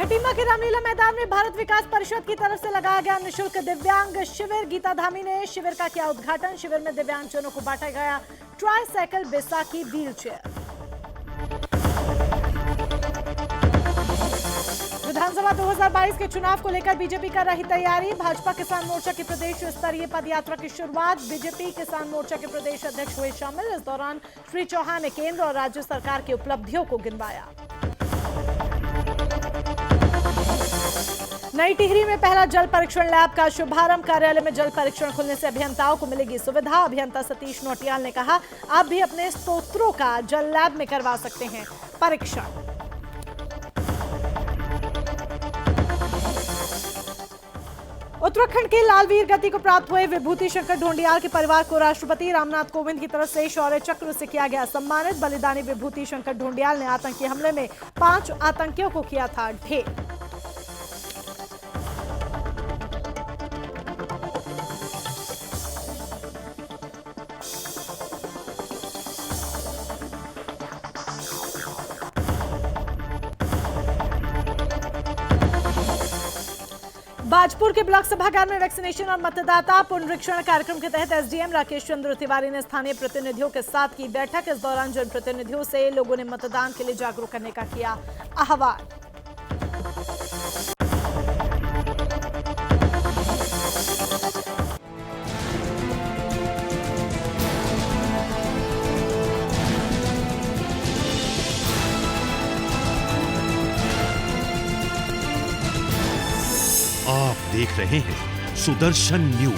खटीमा के रामलीला मैदान में भारत विकास परिषद की तरफ से लगाया गया निःशुल्क दिव्यांग शिविर। गीता धामी ने शिविर का किया उद्घाटन। शिविर में दिव्यांगजनों को बांटा गया ट्राईसाइकिल, बैसाखी, व्हील चेयर। विधानसभा 2022 के चुनाव को लेकर बीजेपी कर रही तैयारी। भाजपा किसान मोर्चा की प्रदेश स्तरीय पदयात्रा की शुरुआत। बीजेपी किसान मोर्चा के प्रदेश अध्यक्ष हुए शामिल। इस दौरान श्री चौहान ने केंद्र और राज्य सरकार की उपलब्धियों को गिनवाया। नई टिहरी में पहला जल परीक्षण लैब का शुभारंभ। कार्यालय में जल परीक्षण खुलने से अभियंताओं को मिलेगी सुविधा। अभियंता सतीश नोटियाल ने कहा, आप भी अपने स्तोत्रों का जल लैब में करवा सकते हैं परीक्षण। उत्तराखंड के लालवीर गति को प्राप्त हुए विभूति शंकर ढोंडियाल के परिवार को राष्ट्रपति रामनाथ कोविंद की तरफ से शौर्य चक्र से किया गया सम्मानित। बलिदानी विभूति शंकर ढोंडियाल ने आतंकी हमले में 5 आतंकियों को किया था ढेर। बाजपुर के ब्लॉक सभागार में वैक्सीनेशन और मतदाता पुनरीक्षण कार्यक्रम के तहत एसडीएम राकेश चंद्र तिवारी ने स्थानीय प्रतिनिधियों के साथ की बैठक। इस दौरान जनप्रतिनिधियों से लोगों ने मतदान के लिए जागरूक करने का किया आह्वान। आप देख रहे हैं सुदर्शन न्यूज।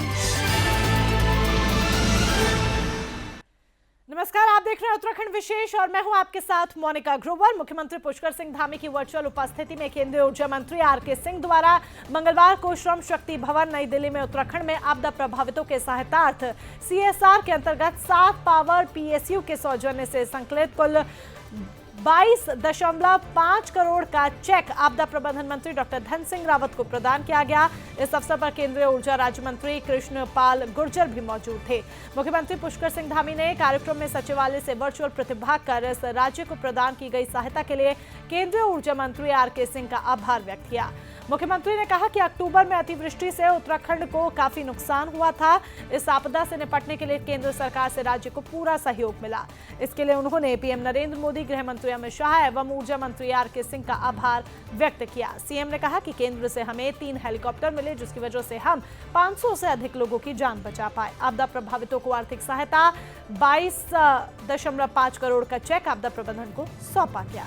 नमस्कार, आप देख रहे हैं उत्तराखंड विशेष और मैं हूं आपके साथ मोनिका ग्रोवर। मुख्यमंत्री पुष्कर सिंह धामी की वर्चुअल उपस्थिति में केंद्रीय ऊर्जा मंत्री आरके सिंह द्वारा मंगलवार को श्रम शक्ति भवन नई दिल्ली में उत्तराखंड में आपदा प्रभावितों के सहायतार्थ सीएसआर के अंतर्गत 7 पावर पीएसयू के सौजन्य से संकलित कुल 22.5 करोड़ का चेक आपदा प्रबंधन मंत्री डॉक्टर धन सिंह रावत को प्रदान किया गया। इस अवसर पर केंद्रीय ऊर्जा राज्य मंत्री कृष्ण पाल गुर्जर भी मौजूद थे। मुख्यमंत्री पुष्कर सिंह धामी ने कार्यक्रम में सचिवालय से वर्चुअल प्रतिभाग कर इस राज्य को प्रदान की गई सहायता के लिए केंद्रीय ऊर्जा मंत्री आरके सिंह का आभार व्यक्त किया। मुख्यमंत्री ने कहा कि अक्टूबर में अतिवृष्टि से उत्तराखंड को काफी नुकसान हुआ था। इस आपदा से निपटने के लिए केंद्र सरकार से राज्य को पूरा सहयोग मिला। इसके लिए उन्होंने पीएम नरेंद्र मोदी, गृह मंत्री अमित शाह एवं ऊर्जा मंत्री आरके सिंह का आभार व्यक्त किया। सीएम ने कहा कि केंद्र से हमें 3 हेलीकॉप्टर मिले, जिसकी वजह से हम 500 से अधिक लोगों की जान बचा पाए। आपदा प्रभावितों को आर्थिक सहायता 22.5 करोड़ का चेक आपदा प्रबंधन को सौंपा गया।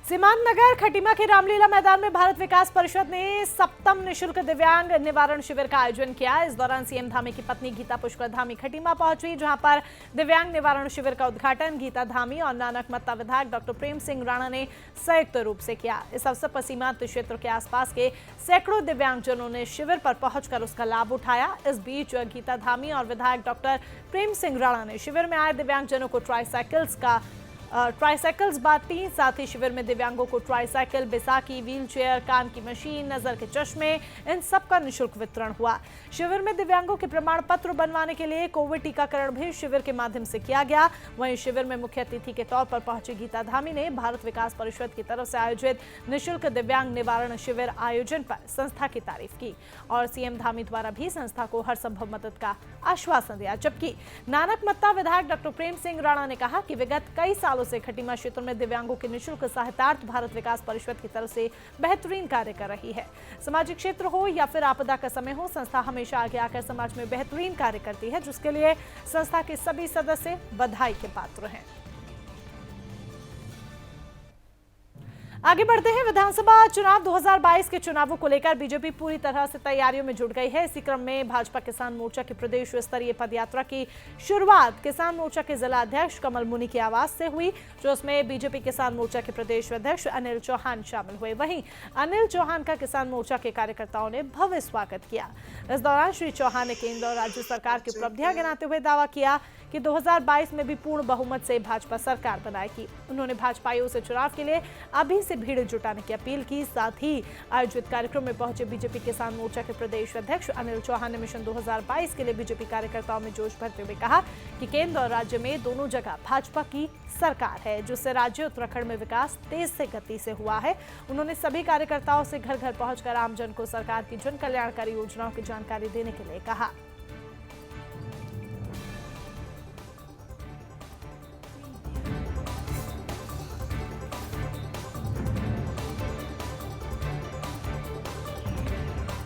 सीमांत नगर खटीमा के रामलीला मैदान में भारत विकास परिषद ने 7वां निःशुल्क दिव्यांग निवारण शिविर का आयोजन किया। इस दौरान सीएम धामी की पत्नी गीता पुष्कर धामी खटीमा पहुंची, जहां पर दिव्यांग निवारण शिविर का उद्घाटन गीता धामी और नानक मत्ता विधायक डॉक्टर प्रेम सिंह राणा ने संयुक्त रूप से किया। इस अवसर पर सीमांत क्षेत्र के आसपास के सैकड़ों दिव्यांगजनों ने शिविर पर पहुंचकर उसका लाभ उठाया। इस बीच गीता धामी और विधायक डॉक्टर प्रेम सिंह राणा ने शिविर में आए दिव्यांगजनों को ट्राईसाइकिल्स बांटी। साथ ही शिविर में दिव्यांगों को ट्राईसाइकिल, बैसाखी, व्हील चेयर, कान की मशीन, नजर के चश्मे, इन सब का निःशुल्क वितरण हुआ। शिविर में दिव्यांगों के प्रमाण पत्र बनवाने के लिए कोविड टीकाकरण भी शिविर के माध्यम से किया गया। वहीं शिविर में मुख्य अतिथि के तौर पर पहुंची गीता धामी ने भारत विकास परिषद की तरफ से आयोजित निःशुल्क दिव्यांग निवारण शिविर आयोजन पर संस्था की तारीफ की और सीएम धामी द्वारा भी संस्था को हर संभव मदद का आश्वासन दिया। जबकि नानक मत्ता विधायक डॉक्टर प्रेम सिंह राणा ने कहा कि विगत कई सालों से खटीमा क्षेत्र में दिव्यांगों के निःशुल्क सहायतार्थ भारत विकास परिषद की तरफ से बेहतरीन कार्य कर रही है। सामाजिक क्षेत्र हो या फिर आपदा का समय हो, संस्था हमेशा आगे आकर समाज में बेहतरीन कार्य करती है, जिसके लिए संस्था के सभी सदस्य बधाई के पात्र हैं। आगे बढ़ते हैं। विधानसभा चुनाव 2022 के चुनावों को लेकर बीजेपी पूरी तरह से तैयारियों में जुट गई है। इसी क्रम में भाजपा किसान मोर्चा की प्रदेश स्तरीय पदयात्रा की शुरुआत किसान मोर्चा के जिला अध्यक्ष कमल मुनि की आवाज से हुई, जो उसमें बीजेपी किसान मोर्चा के प्रदेश अध्यक्ष अनिल चौहान शामिल हुए। वहीं अनिल चौहान का किसान मोर्चा के कार्यकर्ताओं ने भव्य स्वागत किया। इस दौरान श्री चौहान ने केंद्र और राज्य सरकार की उपलब्धियां गिनाते हुए दावा किया कि 2022 में भी पूर्ण बहुमत से भाजपा सरकार बनाएगी। उन्होंने भाजपाइयों से चुनाव के लिए अभी से भीड़ जुटाने की अपील की। साथ ही आयोजित कार्यक्रम में पहुंचे बीजेपी किसान मोर्चा के प्रदेश अध्यक्ष अनिल चौहान ने मिशन 2022 के लिए बीजेपी कार्यकर्ताओं में जोश भरते हुए कहा कि केंद्र और राज्य में दोनों जगह भाजपा की सरकार है, जिससे राज्य उत्तराखंड में विकास तेज से गति से हुआ है। उन्होंने सभी कार्यकर्ताओं से घर घर पहुंचकर आमजन को सरकार की जन कल्याणकारी योजनाओं की जानकारी देने के लिए कहा।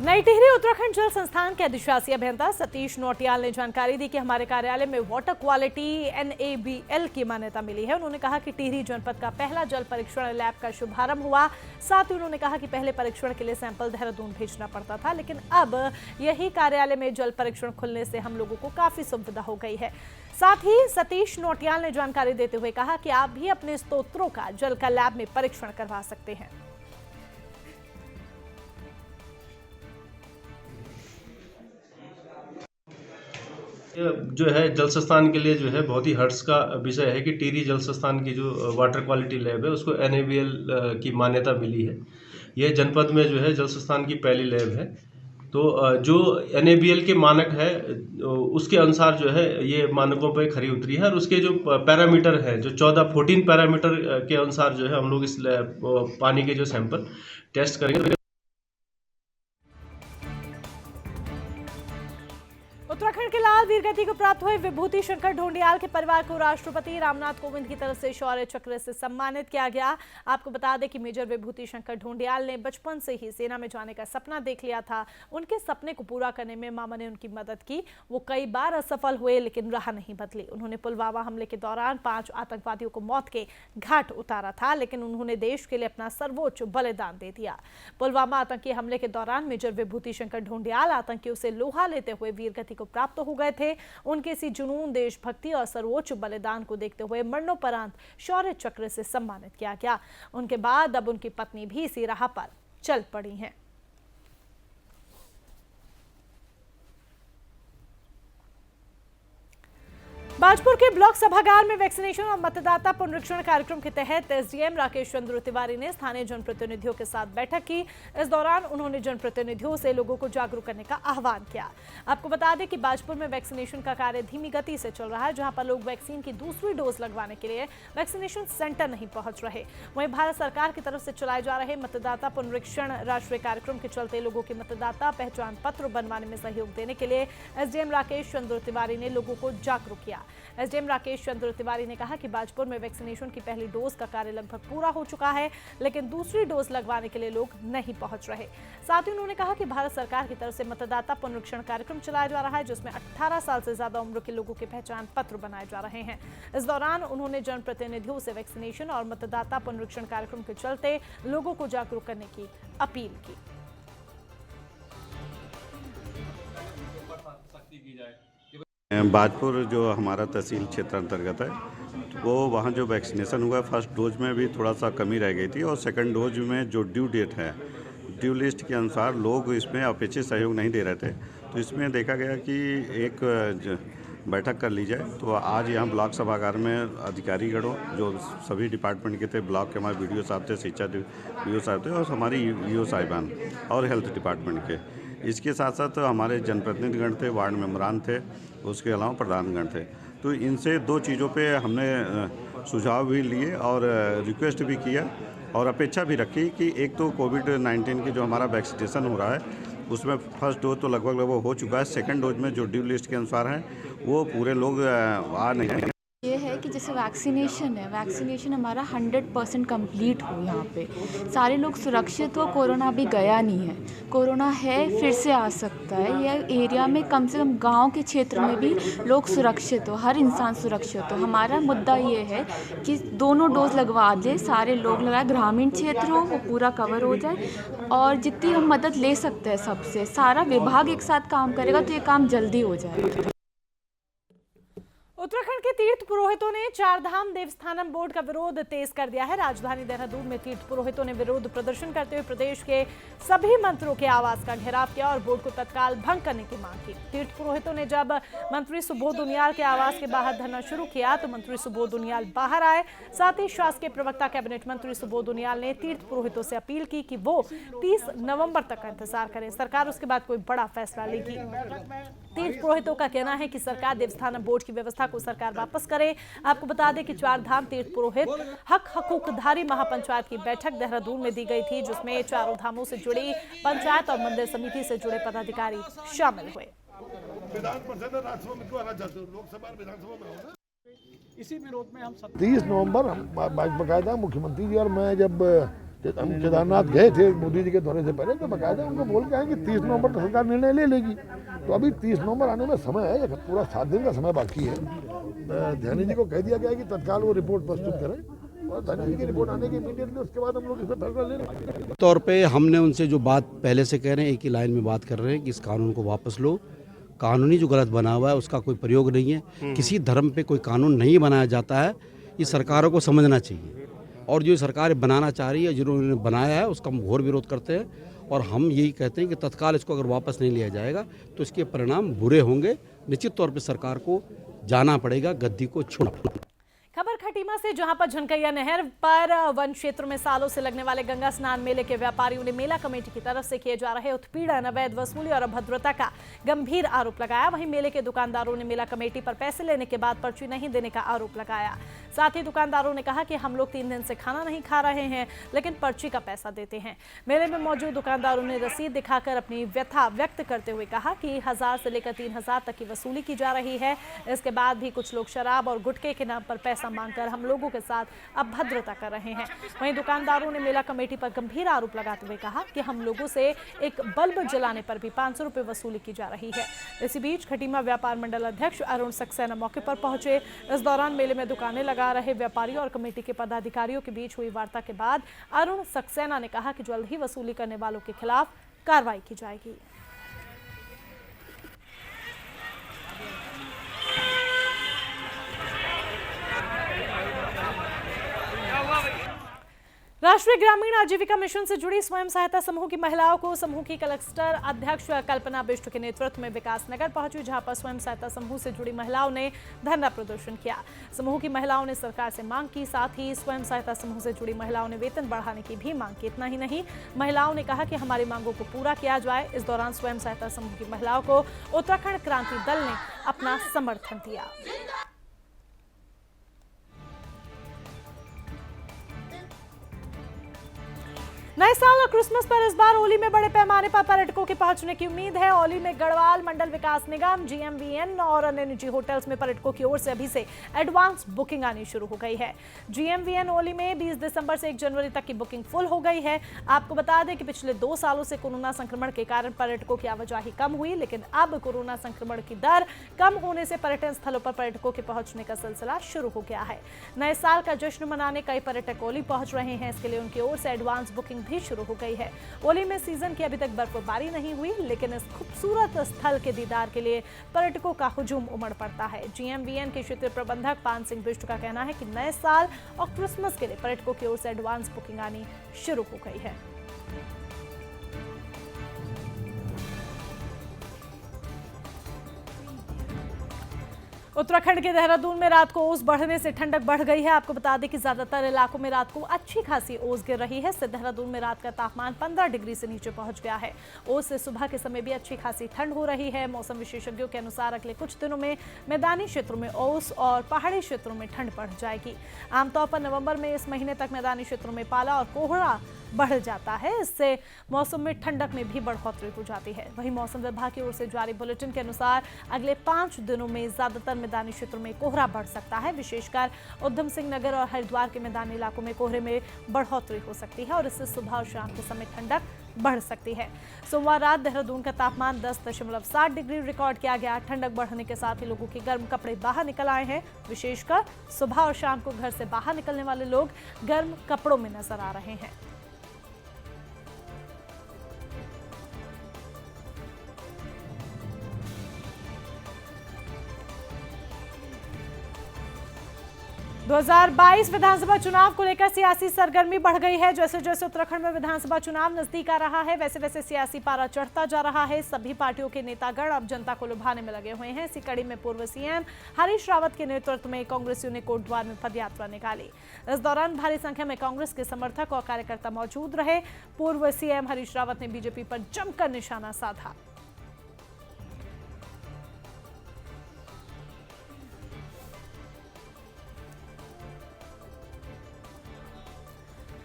नई टिहरी उत्तराखंड जल संस्थान के अधिशासी अभियंता सतीश नौटियाल ने जानकारी दी कि हमारे कार्यालय में वाटर क्वालिटी NABL की मान्यता मिली है। उन्होंने कहा कि टिहरी जनपद का पहला जल परीक्षण लैब का शुभारंभ हुआ। साथ ही उन्होंने कहा कि पहले परीक्षण के लिए सैंपल देहरादून भेजना पड़ता था, लेकिन अब यही कार्यालय में जल परीक्षण खुलने से हम लोगों को काफी सुविधा हो गई है। साथ ही सतीश नौटियाल ने जानकारी देते हुए कहा कि आप भी अपने स्तोत्रों का जल का लैब में परीक्षण करवा सकते हैं। जो है जल संस्थान के लिए जो है बहुत ही हर्ष का विषय है कि टिहरी जल संस्थान की जो वाटर क्वालिटी लैब है उसको NABL की मान्यता मिली है। यह जनपद में जो है जल संस्थान की पहली लैब है। तो जो NABL के मानक है उसके अनुसार जो है ये मानकों पर खरी उतरी है और उसके जो पैरामीटर है जो 14 पैरामीटर के अनुसार जो है हम लोग इस पानी के जो सैंपल टेस्ट करेंगे। उत्तराखंड के लाल वीर गति को प्राप्त हुए विभूति शंकर ढोंडियाल के परिवार को राष्ट्रपति रामनाथ कोविंद की तरफ से शौर्य चक्र से सम्मानित किया गया। आपको बता दें कि मेजर विभूति शंकर ढोंडियाल ने बचपन से ही सेना में जाने का सपना देख लिया था। उनके सपने को पूरा करने में मामा ने उनकी मदद की। वो कई बार असफल हुए लेकिन राह नहीं बदली। उन्होंने पुलवामा हमले के दौरान 5 आतंकवादियों को मौत के घाट उतारा था, लेकिन उन्होंने देश के लिए अपना सर्वोच्च बलिदान दे दिया। पुलवामा आतंकी हमले के दौरान मेजर विभूति शंकर ढोंडियाल आतंकियों से लोहा लेते हुए वीर गति को प्राप्त हो गए थे। उनके इसी जुनून, देशभक्ति और सर्वोच्च बलिदान को देखते हुए मरणोपरांत शौर्य चक्र से सम्मानित किया गया। उनके बाद अब उनकी पत्नी भी इसी राह पर चल पड़ी हैं। बाजपुर के ब्लॉक सभागार में वैक्सीनेशन और मतदाता पुनरीक्षण कार्यक्रम के तहत SDM राकेश चंद्र तिवारी ने स्थानीय जनप्रतिनिधियों के साथ बैठक की। इस दौरान उन्होंने जनप्रतिनिधियों से लोगों को जागरूक करने का आह्वान किया। आपको बता दें कि बाजपुर में वैक्सीनेशन का कार्य धीमी गति से चल रहा है, जहां पर लोग वैक्सीन की दूसरी डोज लगवाने के लिए वैक्सीनेशन सेंटर नहीं पहुंच रहे। वहीं भारत सरकार की तरफ से चलाए जा रहे मतदाता पुनरीक्षण राष्ट्रीय कार्यक्रम के चलते लोगों के मतदाता पहचान पत्र बनवाने में सहयोग देने के लिए SDM राकेश चंद्र तिवारी ने लोगों को जागरूक किया। SDM राकेश चंद्र तिवारी ने कहा कि बाजपुर में वैक्सीनेशन की पहली डोज का कार्य लगभग पूरा हो चुका है, लेकिन दूसरी डोज लगवाने के लिए लोग नहीं पहुंच रहे। साथ ही उन्होंने कहा कि भारत सरकार की तरफ से मतदाता पुनरीक्षण कार्यक्रम चलाया जा रहा है, जिसमें 18 साल से ज्यादा उम्र के लोगों के पहचान पत्र बनाए जा रहे हैं। इस दौरान उन्होंने जनप्रतिनिधियों से वैक्सीनेशन और मतदाता पुनरीक्षण कार्यक्रम के चलते लोगों को जागरूक करने की अपील की। बाजपुर जो हमारा तहसील क्षेत्र अंतर्गत है, वो वहाँ जो वैक्सीनेशन हुआ है फर्स्ट डोज में भी थोड़ा सा कमी रह गई थी और सेकंड डोज में जो ड्यू डेट है, ड्यू लिस्ट के अनुसार लोग इसमें अपेक्षित सहयोग नहीं दे रहे थे। तो इसमें देखा गया कि एक बैठक कर ली जाए। तो आज यहाँ ब्लॉक सभागार में अधिकारीगणों जो सभी डिपार्टमेंट के थे, ब्लॉक के हमारे BDO साहब थे, शिक्षा BDO साहब थे और हमारी EO साहिबान और हेल्थ डिपार्टमेंट के, इसके साथ साथ हमारे जनप्रतिनिधिगण थे, वार्ड मेंबरान थे, उसके अलावा प्रधानगण थे। तो इनसे 2 चीज़ों पे हमने सुझाव भी लिए और रिक्वेस्ट भी किया और अपेक्षा भी रखी कि एक तो कोविड-19 की जो हमारा वैक्सीनेशन हो रहा है उसमें फर्स्ट डोज तो लगभग हो चुका है। सेकंड डोज में जो ड्यू लिस्ट के अनुसार है वो पूरे लोग आ नहीं रहे। ये है कि जैसे वैक्सीनेशन है, वैक्सीनेशन हमारा 100% कंप्लीट हो, यहाँ पे सारे लोग सुरक्षित हो, कोरोना अभी गया नहीं है, कोरोना है फिर से आ सकता है। ये एरिया में कम से कम गांव के क्षेत्र में भी लोग सुरक्षित हो, हर इंसान सुरक्षित हो। हमारा मुद्दा ये है कि दोनों डोज लगवा दे, सारे लोग लगाए, ग्रामीण क्षेत्र हो वो पूरा कवर हो जाए और जितनी हम मदद ले सकते हैं सबसे, सारा विभाग एक साथ काम करेगा तो ये काम जल्दी हो जाएगा। उत्तराखंड के तीर्थ पुरोहितों ने चारधाम देवस्थानम बोर्ड का विरोध तेज कर दिया है। राजधानी देहरादून में तीर्थ पुरोहितों ने विरोध प्रदर्शन करते हुए प्रदेश के सभी मंत्रियों के आवास का घेराव किया और बोर्ड को तत्काल भंग करने की मांग की। तीर्थ पुरोहितों ने जब मंत्री सुबोध उनियाल के आवास के बाहर धरना शुरू किया तो मंत्री सुबोध उनियाल बाहर आए। साथ ही शासकीय प्रवक्ता कैबिनेट मंत्री सुबोध उनियाल ने तीर्थ पुरोहितों से अपील की कि वो 30 नवंबर तक का इंतजार करें, सरकार उसके बाद कोई बड़ा फैसला लेगी। तीर्थ पुरोहितों का कहना है कि सरकार देवस्थानम बोर्ड की व्यवस्था को सरकार वापस करे। आपको बता दें कि चारधाम तीर्थ पुरोहित हक हकूकधारी महापंचायत की बैठक देहरादून में दी गई थी, जिसमें चारों धामों से जुड़ी पंचायत और मंदिर समिति से जुड़े पदाधिकारी शामिल हुए। विधान परिषद राज्यसभा में क्यों आना चाहते हो? लोकसभा और विधानसभा में हो ना। इसी विरोध में हम 30 नवंबर बाकायदा मुख्यमंत्री जी और मैं जब हम केदारनाथ गए थे मोदी जी के दौरे से पहले, तो बाकायदा उनको बोल के आए कि 30 नवंबर तक सरकार निर्णय ले लेगी। तो अभी 30 नवंबर आने में समय है, पूरा 7 दिन का समय बाकी है। ध्यानी जी को कह दिया गया है कि तत्काल वो रिपोर्ट प्रस्तुत करें और ध्यानी जी की रिपोर्ट आने के इमीडिएटली उसके बाद हम लोग इस पर फैसला ले लेंगे। तौर पे हमने उनसे जो बात पहले से कह रहे हैं, एक ही लाइन में बात कर रहे हैं कि इस कानून को वापस लो। कानूनी जो गलत बना हुआ है उसका कोई प्रयोग नहीं है। किसी धर्म पे कोई कानून नहीं बनाया जाता है, ये सरकारों को समझना चाहिए। और जो सरकार बनाना चाह रही है, जिन्होंने बनाया है, उसका हम घोर विरोध करते हैं और हम यही कहते हैं कि तत्काल इसको अगर वापस नहीं लिया जाएगा तो इसके परिणाम बुरे होंगे। निश्चित तौर पे सरकार को जाना पड़ेगा, गद्दी को छोड़ना। खबर खटीमा से, जहां पर झनकैया नहर पर वन क्षेत्र में सालों से लगने वाले गंगा स्नान मेले के व्यापारियों ने मेला कमेटी की तरफ से किए जा रहे उत्पीड़न, अवैध वसूली और अभद्रता का गंभीर आरोप लगाया। वहीं मेले के दुकानदारों ने मेला कमेटी पर पैसे लेने के बाद पर्ची नहीं देने का आरोप लगाया। साथ ही दुकानदारों ने कहा कि हम लोग 3 दिन से खाना नहीं खा रहे हैं, लेकिन पर्ची का पैसा देते हैं। मेले में मौजूद दुकानदारों ने रसीद दिखाकर अपनी व्यथा व्यक्त करते हुए कहा कि 1000 से लेकर 3000 तक की वसूली की जा रही है। इसके बाद भी कुछ लोग शराब और गुटखे के नाम पर पैसा मांगकर हम लोगों के साथ अभद्रता कर रहे हैं। वहीं दुकानदारों ने मेला कमेटी पर गंभीर आरोप लगाते हुए कहा कि हम लोगों से एक बल्ब जलाने पर भी 500 रुपए वसूली की जा रही है। इसी बीच खटीमा व्यापार मंडल अध्यक्ष अरुण सक्सेना मौके पर पहुंचे। इस दौरान मेले में दुकानें लगा रहे व्यापारियों और कमेटी के पदाधिकारियों के बीच हुई वार्ता के बाद अरुण सक्सेना ने कहा कि जल्द ही वसूली करने वालों के खिलाफ कार्रवाई की जाएगी। राष्ट्रीय ग्रामीण आजीविका मिशन से जुड़ी स्वयं सहायता समूह की महिलाओं को समूह की क्लस्टर अध्यक्ष कल्पना बिष्ट के नेतृत्व में विकास नगर पहुंची, जहां पर स्वयं सहायता समूह से जुड़ी महिलाओं ने धरना प्रदर्शन किया। समूह की महिलाओं ने सरकार से मांग की, साथ ही स्वयं सहायता समूह से जुड़ी महिलाओं ने वेतन बढ़ाने की भी मांग की। इतना ही नहीं, महिलाओं ने कहा कि हमारी मांगों को पूरा किया जाए। इस दौरान स्वयं सहायता समूह की महिलाओं को उत्तराखंड क्रांति दल ने अपना समर्थन दिया। नए साल और क्रिसमस पर इस बार ओली में बड़े पैमाने पर पर्यटकों के पहुंचने की उम्मीद है। ओली में गढ़वाल मंडल विकास निगम, जीएमवीएन और अन्य निजी होटल्स में पर्यटकों की ओर से अभी से एडवांस बुकिंग आनी शुरू हो गई है। जीएमवीएन ओली में 20 दिसंबर से 1 जनवरी तक की बुकिंग फुल हो गई है। आपको बता दें कि पिछले 2 सालों से कोरोना संक्रमण के कारण पर्यटकों की आवाजाही कम हुई, लेकिन अब कोरोना संक्रमण की दर कम होने से पर्यटन स्थलों पर पर्यटकों के पहुंचने का सिलसिला शुरू हो गया है। नए साल का जश्न मनाने कई पर्यटक ओली पहुंच रहे हैं। इसके लिए उनकी ओर से एडवांस बुकिंग भी शुरू हो गई है। ओली में सीजन की अभी तक बर्फबारी नहीं हुई, लेकिन इस खूबसूरत स्थल के दीदार के लिए पर्यटकों का हुजूम उमड़ पड़ता है। जीएमवीएन के क्षेत्रीय प्रबंधक पान सिंह बिष्ट का कहना है कि नए साल और क्रिसमस के लिए पर्यटकों की ओर से एडवांस बुकिंग आनी शुरू हो गई है। उत्तराखंड के देहरादून में रात को ओस बढ़ने से ठंडक बढ़ गई है। आपको बता दें कि ज्यादातर इलाकों में रात को अच्छी खासी ओस गिर रही है। इससे देहरादून में रात का तापमान 15 डिग्री से नीचे पहुंच गया है। ओस से सुबह के समय भी अच्छी खासी ठंड हो रही है। मौसम विशेषज्ञों के अनुसार अगले कुछ दिनों में मैदानी क्षेत्रों में ओस और पहाड़ी क्षेत्रों में ठंड बढ़ जाएगी। आमतौर पर नवंबर में इस महीने तक मैदानी क्षेत्रों में पाला और कोहरा बढ़ जाता है। इससे मौसम में ठंडक में भी बढ़ोतरी हो जाती है। वहीं मौसम विभाग की ओर से जारी बुलेटिन के अनुसार अगले 5 दिनों में ज्यादातर मैदानी क्षेत्रों में कोहरा बढ़ सकता है। विशेषकर उधम सिंह नगर और हरिद्वार के मैदानी इलाकों में कोहरे में बढ़ोतरी हो सकती है और इससे सुबह और शाम के समय ठंडक बढ़ सकती है। सोमवार रात देहरादून का तापमान 10.7 डिग्री रिकॉर्ड किया गया। ठंडक बढ़ने के साथ ही लोगों के गर्म कपड़े बाहर निकल आए हैं। विशेषकर सुबह और शाम को घर से बाहर निकलने वाले लोग गर्म कपड़ों में नजर आ रहे हैं। 2022 विधानसभा चुनाव को लेकर सियासी सरगर्मी बढ़ गई है। जैसे जैसे उत्तराखंड में विधानसभा चुनाव नजदीक आ रहा है, वैसे वैसे सियासी पारा चढ़ता जा रहा है। सभी पार्टियों के नेतागण अब जनता को लुभाने में लगे हुए हैं। इसी कड़ी में पूर्व सीएम हरीश रावत के नेतृत्व में कांग्रेसियों ने कोटद्वार में पदयात्रा निकाली। इस दौरान भारी संख्या में कांग्रेस के समर्थक और कार्यकर्ता मौजूद रहे। पूर्व सीएम हरीश रावत ने बीजेपी पर जमकर निशाना साधा।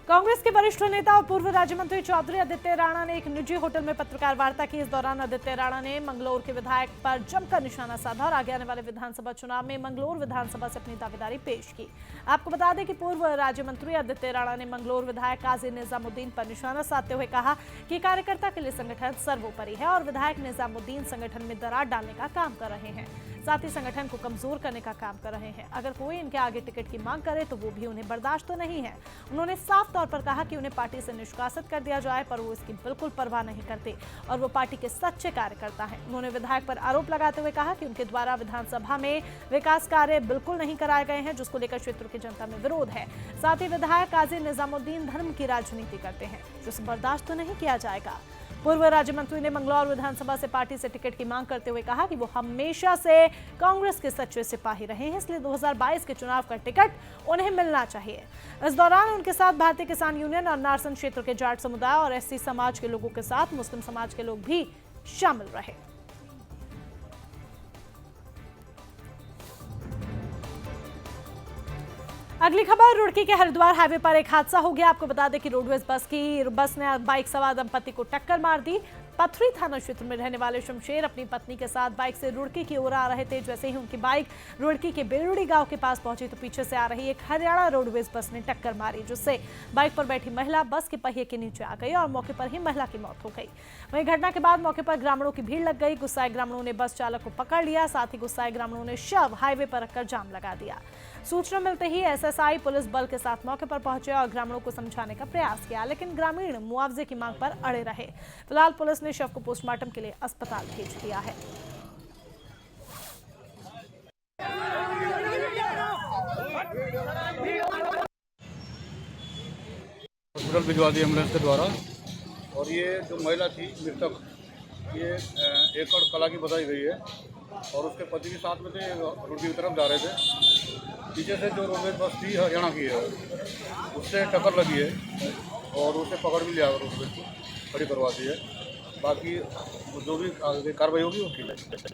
कांग्रेस के वरिष्ठ नेता और पूर्व राज्य मंत्री चौधरी आदित्य राणा ने एक निजी होटल में पत्रकार वार्ता की। इस दौरान आदित्य राणा ने मंगलौर के विधायक पर जमकर निशाना साधा और आगे आने वाले विधानसभा चुनाव में मंगलौर विधानसभा से अपनी दावेदारी पेश की। आपको बता दें कि पूर्व राज्य मंत्री आदित्य राणा ने मंगलौर विधायक काजी निजामुद्दीन पर निशाना साधते हुए कहा कि कार्यकर्ता के लिए संगठन सर्वोपरि है और विधायक निजामुद्दीन संगठन में दरार डालने का काम कर रहे हैं, साथ ही संगठन को कमजोर करने का काम कर रहे हैं। अगर कोई इनके आगे टिकट की मांग करे तो वो भी उन्हें बर्दाश्त तो नहीं है। उन्होंने साफ तौर पर कहा कि उन्हें पार्टी से निष्कासित कर दिया जाए, पर वो इसकी बिल्कुल परवाह नहीं करते और वो पार्टी के सच्चे कार्यकर्ता हैं। उन्होंने विधायक पर आरोप लगाते हुए कहा कि उनके द्वारा विधानसभा में विकास कार्य बिल्कुल नहीं कराए गए हैं, जिसको लेकर क्षेत्र की जनता में विरोध है। साथ ही विधायक काजी निजामुद्दीन धर्म की राजनीति करते हैं, जिसे बर्दाश्त तो नहीं किया जाएगा। पूर्व राज्य मंत्री ने मंगलौर विधानसभा से पार्टी से टिकट की मांग करते हुए कहा कि वो हमेशा से कांग्रेस के सच्चे सिपाही रहे हैं, इसलिए 2022 के चुनाव का टिकट उन्हें मिलना चाहिए। इस दौरान उनके साथ भारतीय किसान यूनियन और नारसन क्षेत्र के जाट समुदाय और एससी समाज के लोगों के साथ मुस्लिम समाज के लोग भी शामिल रहे। अगली खबर, रुड़की के हरिद्वार हाईवे पर एक हादसा हो गया। आपको बता दें कि रोडवेज बस ने बाइक सवार दंपति को टक्कर मार दी। पथरी थाना क्षेत्र में रहने वाले शमशेर अपनी पत्नी के साथ बाइक से रुड़की की ओर आ रहे थे। जैसे ही उनकी बाइक रुड़की के बेरुड़ी गांव के पास पहुंची तो पीछे से आ रही एक हरियाणा रोडवेज बस ने टक्कर मारी, जिससे बाइक पर बैठी महिला बस के पहिए के नीचे आ गई और मौके पर ही महिला की मौत हो गई। वहीं घटना के बाद मौके पर ग्रामीणों की भीड़ लग गई। गुस्साए ग्रामीणों ने बस चालक को पकड़ लिया, साथ ही गुस्साए ग्रामीणों ने शव हाईवे पर रखकर जाम लगा दिया। सूचना मिलते ही एसएसआई पुलिस बल के साथ मौके पर पहुंचे और ग्रामीणों को समझाने का प्रयास किया, लेकिन ग्रामीण मुआवजे की मांग पर अड़े रहे। फिलहाल पुलिस ने शव को पोस्टमार्टम के लिए अस्पताल भेज दिया है। हॉस्पिटल भिजवा दी एम्बुलेंस के द्वारा। और ये जो महिला थी मृतक, ये एकड़ कला की बताई गई है और उसके पति के साथ में थे, रुड़की की तरफ जा रहे थे। पीछे से जो रोडवेज बस थी हरियाणा की है, उससे टक्कर लगी है और उसे पकड़ भी लिया रोडवेज को, खड़ी करवा दी है। बाकी जो भी कार्रवाई होगी वो की जाएगी।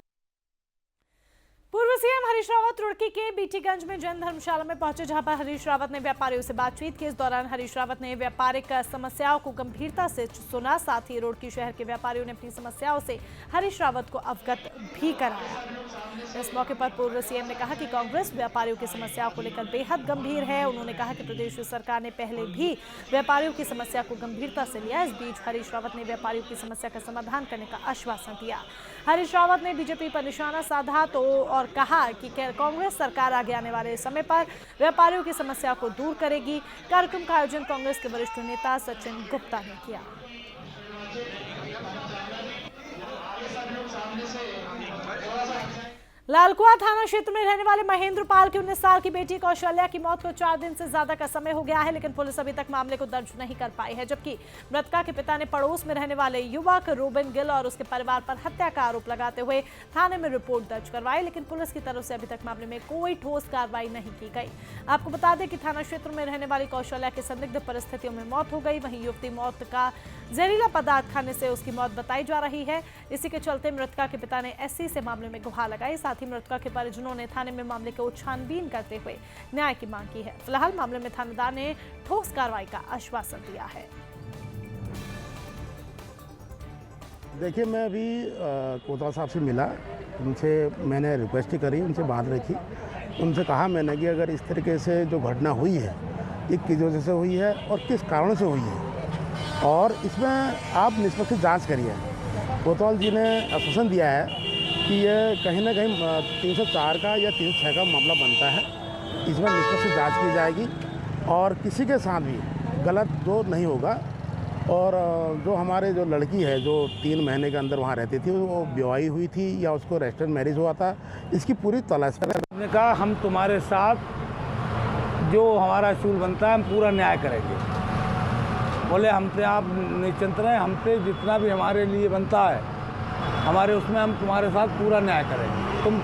पूर्व सीएम हरीश रावत रुड़की के बीटीगंज में जैन धर्मशाला में पहुंचे, जहां पर हरीश रावत ने व्यापारियों से बातचीत की। इस दौरान हरीश रावत ने व्यापारिक समस्याओं को गंभीरता से सुना, साथ ही रुड़की शहर के व्यापारियों ने अपनी समस्याओं से हरीश रावत को अवगत भी कराया। इस मौके पर पूर्व सीएम ने कहा कि कांग्रेस व्यापारियों की समस्याओं को लेकर बेहद गंभीर है। उन्होंने कहा कि प्रदेश सरकार ने पहले भी व्यापारियों की समस्या को गंभीरता से लिया। इस बीच हरीश रावत ने व्यापारियों की समस्या का समाधान करने का आश्वासन दिया। हरीश रावत ने बीजेपी पर निशाना साधा और कहा कि कांग्रेस सरकार आगे आने वाले समय पर व्यापारियों की समस्या को दूर करेगी। कार्यक्रम का आयोजन कांग्रेस के वरिष्ठ नेता सचिन गुप्ता ने किया। लालकुआ थाना क्षेत्र में रहने वाले महेंद्र पाल की 19 साल की बेटी कौशल्या की मौत को 4 दिन से ज्यादा का समय हो गया है, लेकिन पुलिस अभी तक मामले को दर्ज नहीं कर पाई है। जबकि मृतका के पिता ने पड़ोस में रहने वाले युवक रूबिन गिल और उसके परिवार पर हत्या का आरोप लगाते हुए थाने में रिपोर्ट दर्ज करवाई, लेकिन पुलिस की तरफ से अभी तक मामले में कोई ठोस कार्रवाई नहीं की गई। आपको बता दें कि थाना क्षेत्र में रहने वाली कौशल्या की संदिग्ध परिस्थितियों में मौत हो गई। वहीं युवती मौत का जहरीला पदार्थ खाने से उसकी मौत बताई जा रही है। इसी के चलते मृतका के पिता ने एससी से मामले में गुहार लगाई। साथ ही मृतका के परिजनों ने थाने में मामले को छानबीन करते हुए न्याय की मांग की है। फिलहाल मामले में थानेदार ने ठोस कार्रवाई का आश्वासन दिया है। देखिए, मैं अभी कोतवाल साहब से मिला, उनसे मैंने रिक्वेस्ट करी, उनसे बात रखी। उनसे कहा मैंने कि अगर इस तरीके से जो घटना हुई है ये किस वजह से हुई है और किस कारण से हुई है, और इसमें आप निष्पक्ष जांच करिए। कोतवाल जी ने आश्वासन दिया है कि ये कहीं ना कहीं 304 का या 306 का मामला बनता है। इसमें निष्पक्ष जांच की जाएगी और किसी के साथ भी गलत जो नहीं होगा। और जो हमारे जो लड़की है जो 3 महीने के अंदर वहाँ रहती थी, वो ब्याही हुई थी या उसको रजिस्टर्ड मैरिज हुआ था, इसकी पूरी तलाश करें। हमने कहा हम तुम्हारे साथ जो हमारा असूल बनता है हम पूरा न्याय करेंगे। बोले हमसे आप निश्चिंत रहें, हमसे जितना भी हमारे लिए बनता है हमारे उसमें हम तुम्हारे साथ पूरा न्याय करेंगे। तुम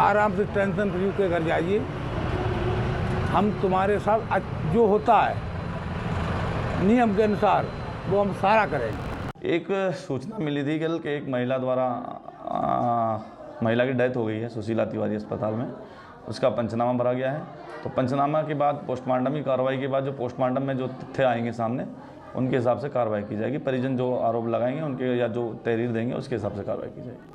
आराम से टेंशन फ्री के घर जाइए, हम तुम्हारे साथ जो होता है नियम के अनुसार वो हम सारा करेंगे। एक सूचना मिली थी कल कि एक महिला द्वारा महिला की डेथ हो गई है सुशीला तिवारी अस्पताल में, उसका पंचनामा भरा गया है। तो पंचनामा के बाद पोस्टमार्टम की कार्रवाई के बाद जो पोस्टमार्टम में जो तथ्य आएंगे सामने उनके हिसाब से कार्रवाई की जाएगी। परिजन जो आरोप लगाएंगे उनके या जो तहरीर देंगे उसके हिसाब से कार्रवाई की जाएगी।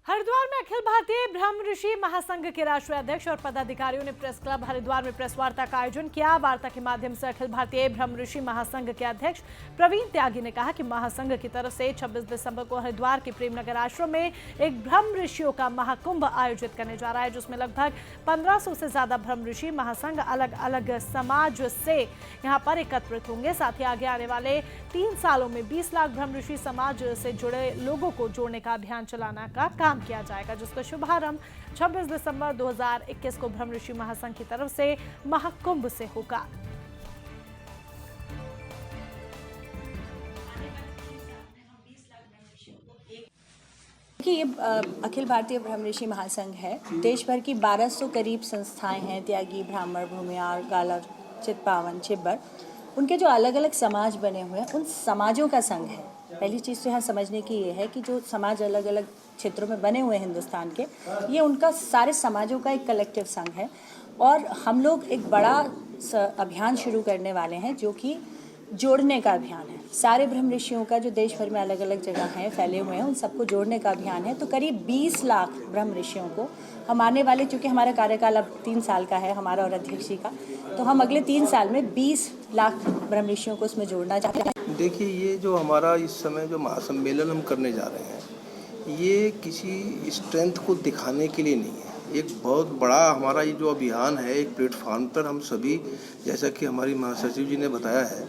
हरिद्वार में अखिल भारतीय ब्रह्म ऋषि महासंघ के राष्ट्रीय अध्यक्ष और पदाधिकारियों ने प्रेस क्लब हरिद्वार में प्रेस वार्ता का आयोजन किया। वार्ता के माध्यम से अखिल भारतीय ब्रह्म ऋषि महासंघ के अध्यक्ष प्रवीण त्यागी ने कहा कि महासंघ की तरफ से 26 दिसंबर को हरिद्वार के प्रेमनगर आश्रम में एक ब्रह्म ऋषियों का महाकुंभ आयोजित करने जा रहा है, जिसमें लगभग 1500 से ज्यादा ब्रह्म ऋषि महासंघ अलग अलग समाज से यहाँ पर एकत्रित होंगे। साथ ही आगे आने वाले 3 सालों में 20 लाख ब्रह्म ऋषि समाज से जुड़े लोगों को जोड़ने का अभियान चलाने का काम किया जाएगा, जिसका शुभारंभ 26 दिसंबर 2021 को ब्रह्म ऋषि महासंघ की तरफ से महाकुंभ से होगा। ये अखिल भारतीय ब्रह्म ऋषि महासंघ है। देश भर की 1200 करीब संस्थाएं हैं, त्यागी, ब्राह्मण, भूमियार, गाला, चितपावन, चिब्बर, उनके जो अलग अलग समाज बने हुए हैं उन समाजों का संघ है। पहली चीज़ तो यहाँ समझने की ये है कि जो समाज अलग अलग क्षेत्रों में बने हुए हैं हिंदुस्तान के, ये उनका सारे समाजों का एक कलेक्टिव संघ है। और हम लोग एक बड़ा अभियान शुरू करने वाले हैं जो कि जोड़ने का अभियान है। सारे ब्रह्म ऋषियों का जो देश भर में अलग अलग जगह हैं फैले हुए हैं उन सबको जोड़ने का अभियान है। तो करीब 20 लाख ब्रह्म ऋषियों को हम आने वाले, चूँकि हमारा कार्यकाल अब 3 साल का है हमारा और अध्यक्ष जी का, तो हम अगले 3 साल में 20 लाख ब्रह्म ऋषियों को उसमें जोड़ना चाहते हैं। देखिए, ये जो हमारा इस समय जो महासम्मेलन हम करने जा रहे हैं ये किसी स्ट्रेंथ को दिखाने के लिए नहीं है। एक बहुत बड़ा हमारा ये जो अभियान है, एक प्लेटफॉर्म पर हम सभी, जैसा कि हमारी महासचिव जी ने बताया है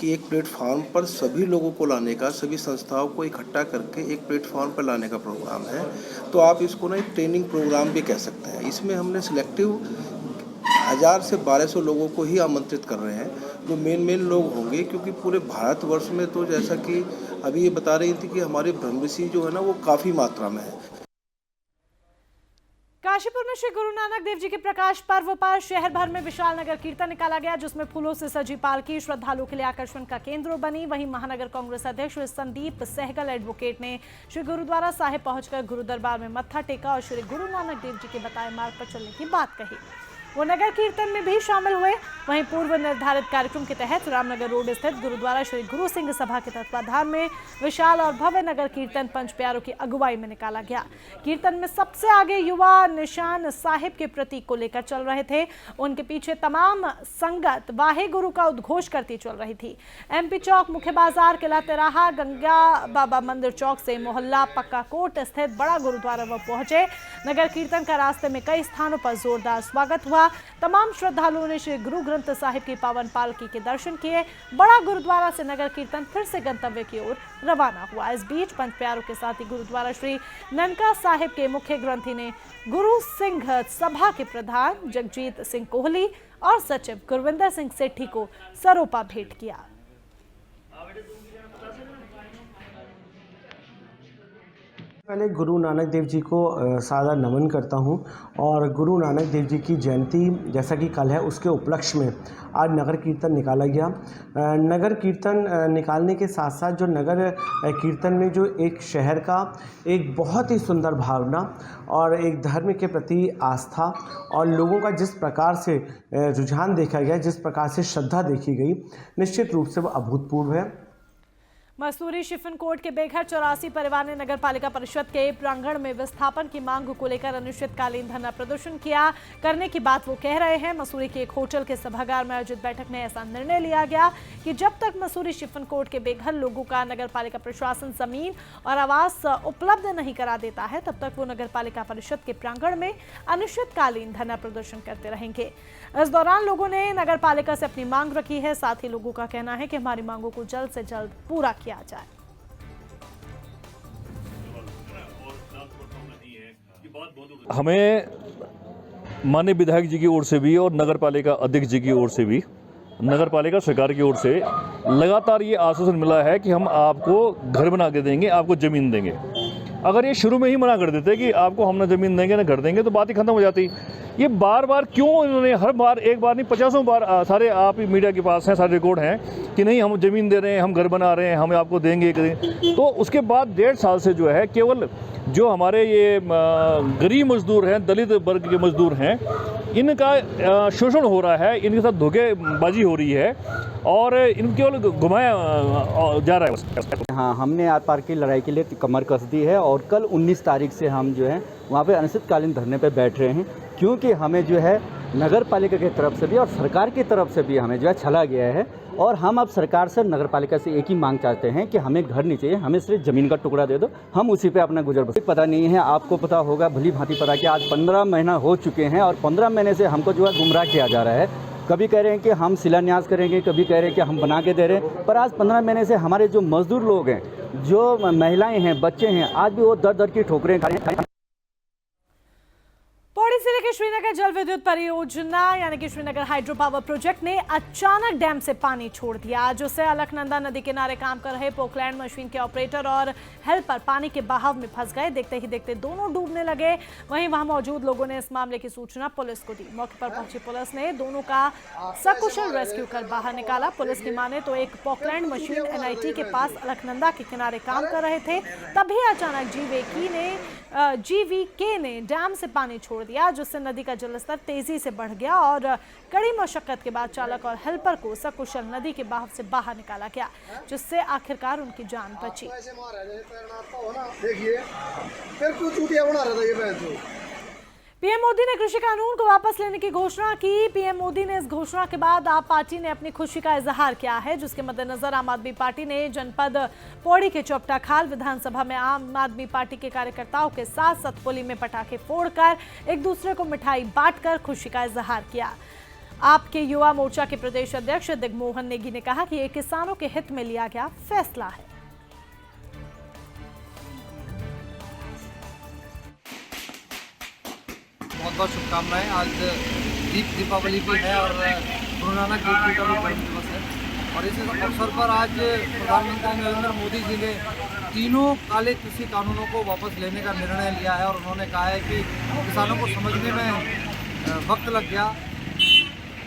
कि एक प्लेटफॉर्म पर सभी लोगों को लाने का, सभी संस्थाओं को इकट्ठा करके एक प्लेटफॉर्म पर लाने का प्रोग्राम है। तो आप इसको ना एक ट्रेनिंग प्रोग्राम भी कह सकते हैं। इसमें हमने सिलेक्टिव 1000 से 1200 लोगों को ही आमंत्रित कर रहे हैं जो मेन लोग होंगे, क्योंकि पूरे भारतवर्ष में तो जैसा कि अभी ये बता रही थी कि हमारे ब्रह्म ऋषि जो है ना वो काफ़ी मात्रा में है। काशीपुर में श्री गुरु नानक देव जी के प्रकाश पर्व पर शहर भर में विशाल नगर कीर्तन निकाला गया, जिसमें फूलों से सजी पालकी श्रद्धालुओं के लिए आकर्षण का केंद्र बनी। वहीं महानगर कांग्रेस अध्यक्ष संदीप सहगल एडवोकेट ने श्री गुरुद्वारा साहिब पहुंचकर गुरु दरबार में मत्था टेका और श्री गुरु नानक देव जी के बताए मार्ग पर चलने की बात कही। वो नगर कीर्तन में भी शामिल हुए। वहीं पूर्व निर्धारित कार्यक्रम के तहत रामनगर रोड स्थित गुरुद्वारा श्री गुरु सिंह सभा के तत्वाधान में विशाल और भव्य नगर कीर्तन पंच प्यारों की अगुवाई में निकाला गया। कीर्तन में सबसे आगे युवा निशान साहिब के प्रतीक को लेकर चल रहे थे। उनके पीछे तमाम संगत वाहे गुरु का उद्घोष करती चल रही थी। एमपी चौक, मुख्य बाजार, किला तिराहा, गंगा बाबा मंदिर चौक से मोहल्ला पक्का कोट स्थित बड़ा गुरुद्वारा वो पहुंचे। नगर कीर्तन का रास्ते में कई स्थानों पर जोरदार स्वागत हुआ। तमाम श्रद्धालुओं ने श्री गुरु ग्रंथ साहिब की पावन पालकी के दर्शन किए। बड़ा गुरुद्वारा से नगर कीर्तन फिर से गंतव्य की ओर रवाना हुआ। इस बीच पंच प्यारों के साथ ही गुरुद्वारा श्री ननका साहिब के मुख्य ग्रंथी ने गुरु सिंह सभा के प्रधान जगजीत सिंह कोहली और सचिव गुरविंदर सिंह सेठी को सरोपा भेंट किया। पहले गुरु नानक देव जी को सादर नमन करता हूं और गुरु नानक देव जी की जयंती जैसा कि कल है उसके उपलक्ष्य में आज नगर कीर्तन निकाला गया। नगर कीर्तन निकालने के साथ साथ जो नगर कीर्तन में जो एक शहर का एक बहुत ही सुंदर भावना और एक धर्म के प्रति आस्था और लोगों का जिस प्रकार से रुझान देखा गया, जिस प्रकार से श्रद्धा देखी गई, निश्चित रूप से वो अभूतपूर्व है। मसूरी शिफन कोर्ट के बेघर 84 परिवार ने नगर पालिका परिषद के प्रांगण में विस्थापन की मांग को लेकर अनिश्चितकालीन धरना प्रदर्शन करने की बात वो कह रहे हैं। मसूरी के एक होटल के सभागार में आयोजित बैठक में ऐसा निर्णय लिया गया कि जब तक मसूरी शिफन कोर्ट के बेघर लोगों का नगर पालिका प्रशासन जमीन और आवास उपलब्ध नहीं करा देता है, तब तक वो नगर पालिका परिषद के प्रांगण में अनिश्चितकालीन धरना प्रदर्शन करते रहेंगे। इस दौरान लोगों ने नगर पालिका से अपनी मांग रखी है। साथ ही लोगों का कहना है कि हमारी मांगों को जल्द से जल्द पूरा किया जाए। हमें माननीय विधायक जी की ओर से भी और नगर पालिका अध्यक्ष जी की ओर से भी, नगर पालिका सरकार की ओर से लगातार ये आश्वासन मिला है कि हम आपको घर बना के देंगे, आपको ज़मीन देंगे। अगर ये शुरू में ही मना कर देते कि आपको हम ना ज़मीन देंगे ना घर देंगे तो बात ही खत्म हो जाती। ये बार बार क्यों इन्होंने हर बार, एक बार नहीं 50 बार, सारे आप ही मीडिया के पास हैं, सारे रिकॉर्ड हैं कि नहीं हम ज़मीन दे रहे हैं, हम घर बना रहे हैं, हम आपको देंगे। तो उसके बाद 1.5 साल से जो है केवल जो हमारे ये गरीब मजदूर हैं, दलित वर्ग के मजदूर हैं, इनका शोषण हो रहा है, इनके साथ धोखेबाजी हो रही है और इनको केवल घुमाया जा रहा है। हाँ, हमने आर पार की लड़ाई के लिए कमर कस दी है और कल 19 तारीख से हम जो है वहाँ पे अनिश्चितकालीन धरने पे बैठ रहे हैं, क्योंकि हमें जो है नगर पालिका की तरफ से भी और सरकार की तरफ से भी हमें जो है छला गया है। और हम अब सरकार से, नगर पालिका से एक ही मांग चाहते हैं कि हमें घर नहीं चाहिए, हमें सिर्फ ज़मीन का टुकड़ा दे दो, हम उसी पे अपना गुजर बसर। पता नहीं है, आपको पता होगा, भली भांति पता कि आज 15 महीना हो चुके हैं और 15 महीने से हमको जो है गुमराह किया जा रहा है। कभी कह रहे हैं कि हम शिलान्यास करेंगे, कभी कह रहे हैं कि हम बना के दे रहे हैं, पर आज 15 महीने से हमारे जो मजदूर लोग हैं, जो महिलाएँ हैं, बच्चे हैं, आज भी वो दर दर की ठोकरें खा रहे हैं। पौड़ी जिले के श्रीनगर जल विद्युत परियोजना यानी कि श्रीनगर हाइड्रो पावर प्रोजेक्ट ने अचानक डैम से पानी छोड़ दिया, जिससे अलकनंदा नदी किनारे काम कर रहे पोकलैंड मशीन के ऑपरेटर और हेल्पर पानी के बहाव में फंस गए। देखते ही देखते दोनों डूबने लगे। वहीं वहां मौजूद लोगों ने इस मामले की सूचना पुलिस को दी। मौके पर पहुंची पुलिस ने दोनों का सकुशल रेस्क्यू कर बाहर निकाला। पुलिस की माने तो एक पोकलैंड मशीन NIT के पास अलकनंदा के किनारे काम कर रहे थे, तभी अचानक GVK ने डैम से पानी छोड़ दिया, जिससे नदी का जलस्तर तेजी से बढ़ गया और कड़ी मशक्कत के बाद चालक और हेल्पर को सकुशल नदी के बहाव से बाहर निकाला गया, जिससे आखिरकार उनकी जान बची। पीएम मोदी ने कृषि कानून को वापस लेने की घोषणा की। पीएम मोदी ने इस घोषणा के बाद आप पार्टी ने अपनी खुशी का इजहार किया है, जिसके मद्देनजर आम आदमी पार्टी ने जनपद पौड़ी के चौपटा खाल विधानसभा में आम आदमी पार्टी के कार्यकर्ताओं के साथ सतपुली में पटाखे फोड़कर एक दूसरे को मिठाई बांटकर खुशी का इजहार किया। आपके युवा मोर्चा के प्रदेश अध्यक्ष दिग्मोहन नेगी ने कहा कि ये किसानों के हित में लिया गया फैसला है। बहुत बहुत शुभकामनाएं। आज दीपावली भी है और गुरु नानक देव जी का भी जन्म दिवस है और इस अवसर पर आज प्रधानमंत्री नरेंद्र मोदी जी ने तीनों काले कृषि कानूनों को वापस लेने का निर्णय लिया है और उन्होंने कहा है कि किसानों को समझने में वक्त लग गया।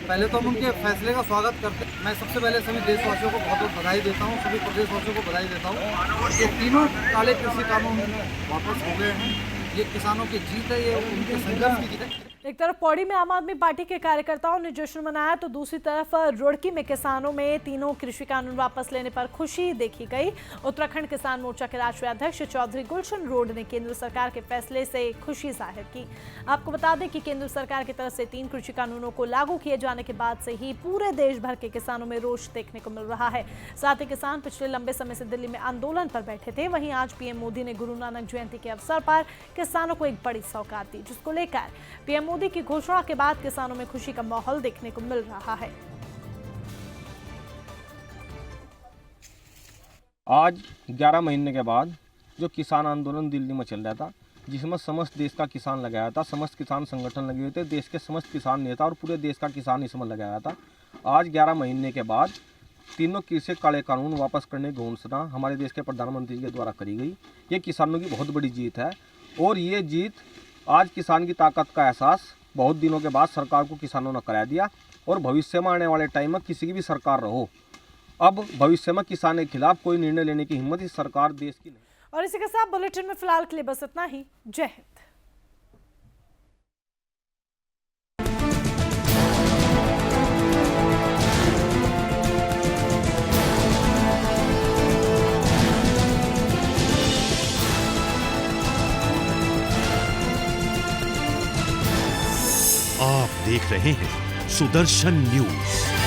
पहले तो हम उनके फैसले का स्वागत करते हैं। मैं सबसे पहले सभी देशवासियों को बहुत बहुत बधाई देता हूँ, सभी प्रदेशवासियों को बधाई देता हूँ। ये तीनों काले कृषि कानून वापस हो गए हैं। ये किसानों की जीत है, ये उनके संघर्ष की जीत है। एक तरफ पौड़ी में आम आदमी पार्टी के कार्यकर्ताओं ने जश्न मनाया तो दूसरी तरफ रुड़की में किसानों में तीनों कृषि कानून वापस लेने पर खुशी देखी गई। उत्तराखंड किसान मोर्चा के राष्ट्रीय अध्यक्ष चौधरी गुलशन रोड ने केंद्र सरकार के फैसले से खुशी जाहिर की। आपको बता दें कि केंद्र सरकार की तरफ से 3 कृषि कानूनों को लागू किए जाने के बाद से ही पूरे देश भर के किसानों में रोष देखने को मिल रहा है। साथ ही किसान पिछले लंबे समय से दिल्ली में आंदोलन पर बैठे थे। वहीं आज पीएम मोदी ने गुरु नानक जयंती के अवसर पर किसानों को एक बड़ी सौगात दी, जिसको लेकर पीएम मोदी की घोषणा के बाद किसानों में खुशी का माहौल देखने को मिल रहा है। आज 11 महीने के बाद जो किसान आंदोलन दिल्ली में चल रहा था, जिसमें समस्त देश का किसान लगाया था, समस्त किसान संगठन लगे हुए थे, देश के समस्त किसान नेता और पूरे देश का किसान इसमें लगाया था। आज 11 महीने के बाद तीनों कृषि काले कानून वापस करने की घोषणा हमारे देश के प्रधानमंत्री के द्वारा करी गई। ये किसानों की बहुत बड़ी जीत है और ये जीत आज किसान की ताकत का एहसास बहुत दिनों के बाद सरकार को किसानों ने करा दिया। और भविष्य में आने वाले टाइम में किसी की भी सरकार रहो, अब भविष्य में किसान के खिलाफ कोई निर्णय लेने की हिम्मत इस सरकार देश की नहीं। और इसी के साथ बुलेटिन में फिलहाल के लिए बस इतना ही। जय हिंद। आप देख रहे हैं सुदर्शन न्यूज।